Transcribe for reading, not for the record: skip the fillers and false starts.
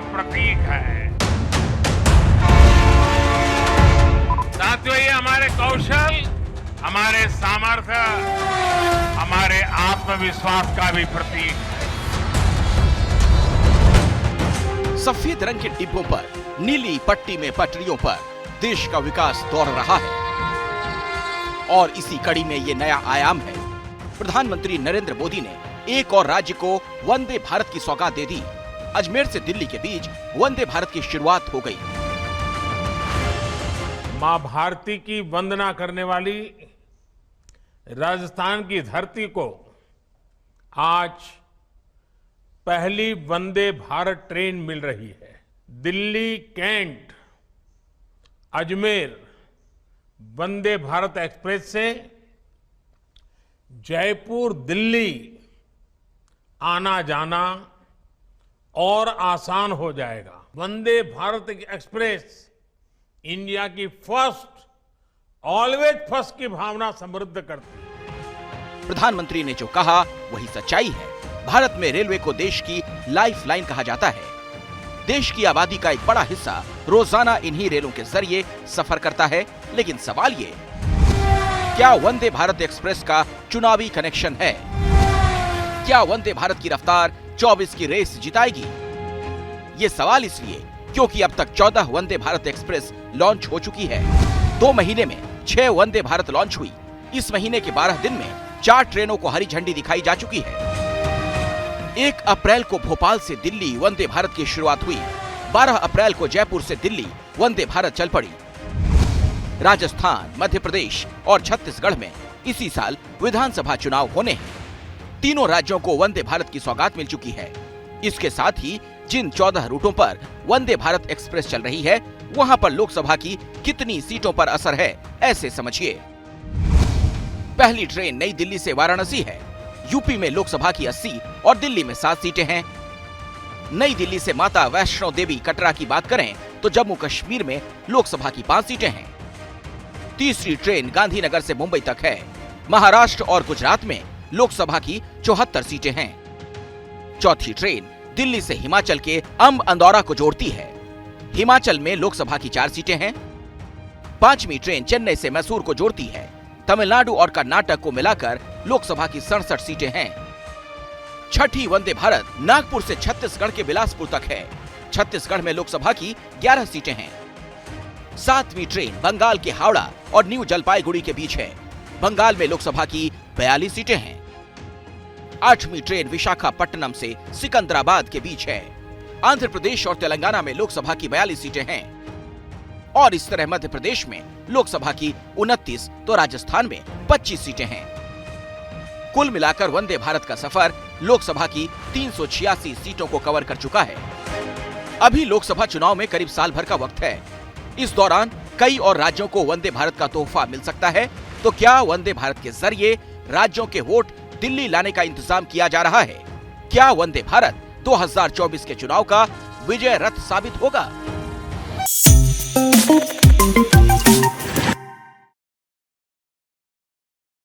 प्रतीक है। साथियों, ये हमारे कौशल, हमारे सामर्थ्य, हमारे आत्मविश्वास का भी प्रतीक है। सफेद रंग के डिब्बों पर, नीली पट्टी में पटरियों पर देश का विकास दौड़ रहा है और इसी कड़ी में ये नया आयाम है। प्रधानमंत्री नरेंद्र मोदी ने एक और राज्य को वंदे भारत की सौगात दे दी। अजमेर से दिल्ली के बीच वंदे भारत की शुरुआत हो गई। मां भारती की वंदना करने वाली राजस्थान की धरती को आज पहली वंदे भारत ट्रेन मिल रही है। दिल्ली कैंट अजमेर वंदे भारत एक्सप्रेस से जयपुर दिल्ली आना जाना और आसान हो जाएगा। वंदे भारत एक्सप्रेस इंडिया की फर्स्ट, ऑलवेज फर्स्ट की भावना समृद्ध करती है। प्रधानमंत्री ने जो कहा वही सच्चाई है। भारत में रेलवे को देश की लाइफलाइन कहा जाता है। देश की आबादी का एक बड़ा हिस्सा रोजाना इन्हीं रेलों के जरिए सफर करता है। लेकिन सवाल ये, क्या वंदे भारत एक्सप्रेस का चुनावी कनेक्शन है? क्या वंदे भारत की रफ्तार 24 की रेस जिताएगी? ये सवाल इसलिए क्योंकि अब तक 14 वंदे भारत एक्सप्रेस लॉन्च हो चुकी है। 2 महीने में 6 वंदे भारत लॉन्च हुई। इस महीने के 12 दिन में 4 ट्रेनों को हरी झंडी दिखाई जा चुकी है। 1 अप्रैल को भोपाल से दिल्ली वंदे भारत की शुरुआत हुई। 12 अप्रैल को जयपुर से दिल्ली वंदे भारत चल पड़ी। राजस्थान, मध्य प्रदेश और छत्तीसगढ़ में इसी साल विधानसभा चुनाव होने हैं। तीनों राज्यों को वंदे भारत की सौगात मिल चुकी है। इसके साथ ही जिन 14 रूटों पर वंदे भारत एक्सप्रेस चल रही है, वहां पर लोकसभा की कितनी सीटों पर असर है, ऐसे समझिए। पहली ट्रेन नई दिल्ली से वाराणसी है। यूपी में लोकसभा की 80 और दिल्ली में 7 सीटें हैं। नई दिल्ली से माता वैष्णो देवी कटरा की बात करें तो जम्मू कश्मीर में लोकसभा की 5 सीटें हैं। तीसरी ट्रेन गांधीनगर से मुंबई तक है। महाराष्ट्र और गुजरात में लोकसभा की 74 सीटें हैं। चौथी ट्रेन दिल्ली से हिमाचल के अंब अंदौरा को जोड़ती है। हिमाचल में लोकसभा की 4 सीटें हैं। 5वीं ट्रेन चेन्नई से मैसूर को जोड़ती है। तमिलनाडु और कर्नाटक को मिलाकर लोकसभा की 67 सीटें हैं। छठी वंदे भारत नागपुर से छत्तीसगढ़ के बिलासपुर तक है। छत्तीसगढ़ में लोकसभा की 11 सीटें हैं। 7वीं ट्रेन बंगाल के हावड़ा और न्यू जलपाईगुड़ी के बीच है। बंगाल में लोकसभा की 42 सीटें हैं। 8वीं ट्रेन विशाखापट्टनम से सिकंदराबाद के बीच है। आंध्र प्रदेश और तेलंगाना में लोकसभा की 42 सीटें हैं और इस तरह मध्य प्रदेश में लोकसभा की 29 तो राजस्थान में 25 सीटें हैं। कुल मिलाकर वंदे भारत का सफर लोकसभा की 386 सीटों को कवर कर चुका है। अभी लोकसभा चुनाव में करीब साल भर का वक्त है। इस दौरान कई और राज्यों को वंदे भारत का तोहफा मिल सकता है। तो क्या वंदे भारत के जरिए राज्यों के वोट दिल्ली लाने का इंतजाम किया जा रहा है? क्या वंदे भारत 2024 के चुनाव का विजय रथ साबित होगा?